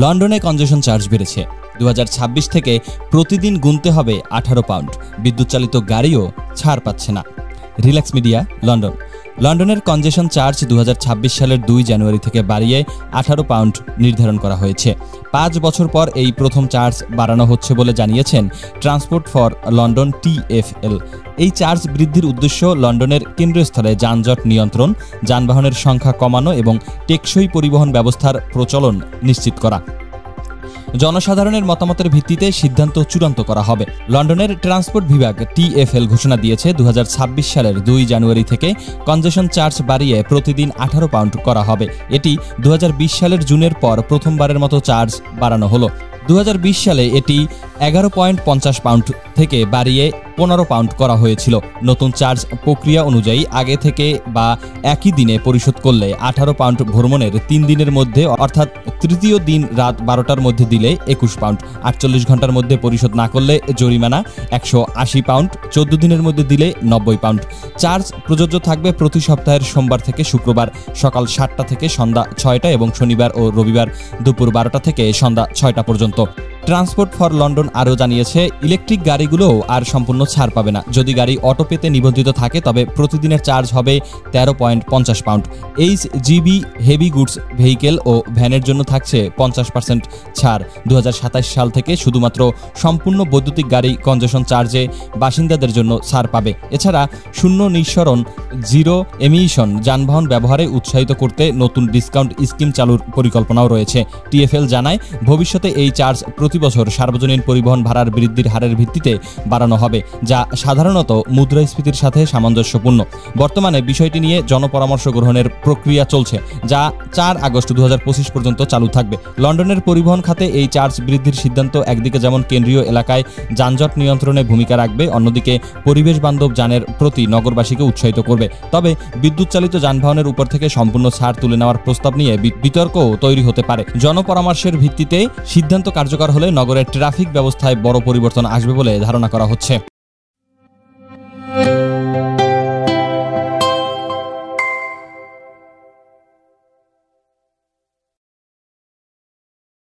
লন্ডনে কনজেশন চার্জ বেড়েছে। 2026 থেকে প্রতিদিন গুনতে হবে 18 পাউন্ড। বিদ্যুৎ চালিত গাড়িও ছাড় পাচ্ছে না। Relax media, London. লন্ডনের কনজেশন চার্জ 2026 সালের 2 জানুয়ারি থেকে বাড়িয়ে 18 পাউন্ড নির্ধারণ করা হয়েছে। 5 বছর পর এই প্রথম চার্জ বাড়ানো হচ্ছে বলে জানিয়েছেন ট্রান্সপোর্ট ফর লন্ডন TfL। এই চার্জ বৃদ্ধির উদ্দেশ্য লন্ডনের কেন্দ্রস্থলে যানজট নিয়ন্ত্রণ, যানবাহনের সংখ্যা কমানো এবং টেকসই পরিবহন ব্যবস্থার প্রচলন নিশ্চিত করা। জনসাধারণের মতামতের ভিত্তিতে সিদ্ধান্ত চূড়ান্ত করা হবে। লন্ডনের ট্রান্সপোর্ট বিভাগ TfL ঘোষণা দিয়েছে 2026 সালের 2 জানুয়ারি থেকে কনজেশন চার্জ বাড়িয়ে প্রতিদিন 18 পাউন্ড করা হবে। এটি 2020 সালের জুনের পর প্রথমবারের মতো চার্জ বাড়ানো হলো। 2020 সালে এটি 11.50 পাউন্ড থেকে বাড়িয়ে 15 পাউন্ড করা হয়েছিল। নতুন চার্জ প্রক্রিয়া অনুযায়ী আগে থেকে বা একই দিনে পরিশোধ করলে 18 পাউন্ড ভ্রমণের 3 দিনের মধ্যে অর্থাৎ তৃতীয় দিন রাত 12টার মধ্যে দিলে 21 পাউন্ড, 48 ঘন্টার মধ্যে পরিশোধ না করলে জরিমানা 180 পাউন্ড, 14 দিনের মধ্যে দিলে 90 পাউন্ড। চার্জ প্রযোজ্য থাকবে প্রতি সপ্তাহের সোমবার থেকে শুক্রবার সকাল 7টা থেকে সন্ধ্যা 6টা এবং শনিবার ও রবিবার দুপুর 12টা থেকে সন্ধ্যা 6টা পর্যন্ত। ট্রান্সপোর্ট ফর লন্ডন আরও জানিয়েছে ইলেকট্রিক গাড়িগুলোও আর সম্পূর্ণ ছাড় পাবে না। যদি গাড়ি অটোপেতে নিবন্ধিত থাকে তবে প্রতিদিনের চার্জ হবে 13.50 pound. HGV heavy goods vehicle ও ভ্যানের জন্য থাকছে 50% ছাড়। 2027 সাল থেকে শুধুমাত্র সম্পূর্ণ বৈদ্যুতিক গাড়ি কনজেশন চার্জে বাসিন্দাদের জন্য ছাড় পাবে। এছাড়া শূন্য নিঃসরণ জিরো এমিশন যানবাহন ব্যবহারে উৎসাহিত করতে নতুন ডিসকাউন্ট স্কিম চালুর পরিকল্পনাও রয়েছে। TfL জানায় ভবিষ্যতে এই চার্জ প্রতি বছর সার্বজনীন পরিবহন ভাড়ার বৃদ্ধির হারের ভিত্তিতে বাড়ানো হবে, যা সাধারণত মুদ্রাস্ফীতির সাথে সামঞ্জস্যপূর্ণ। বর্তমানে বিষয়টি নিয়ে জনপরামর্শ গ্রহণের প্রক্রিয়া চলছে, যা 4 আগস্ট 2025 পর্যন্ত চালু থাকবে। লন্ডনের পরিবহন খাতে এই চার্জ বৃদ্ধির সিদ্ধান্ত একদিকে যেমন কেন্দ্রীয় এলাকায় যানজট নিয়ন্ত্রণে ভূমিকা রাখবে, অন্যদিকে পরিবেশ বান্ধব যানের প্রতি নগরবাসীকে উৎসাহিত করবে। তবে বিদ্যুৎ চালিত যানবাহনের উপর থেকে সম্পূর্ণ ছাড় তুলে নেওয়ার প্রস্তাব নিয়ে বিতর্কও তৈরি হতে পারে। জনপরামর্শের ভিত্তিতে সিদ্ধান্ত কার্যকর হলে নগরের ট্রাফিক ব্যবস্থায় বড় পরিবর্তন আসবে বলে ধারণা করা হচ্ছে।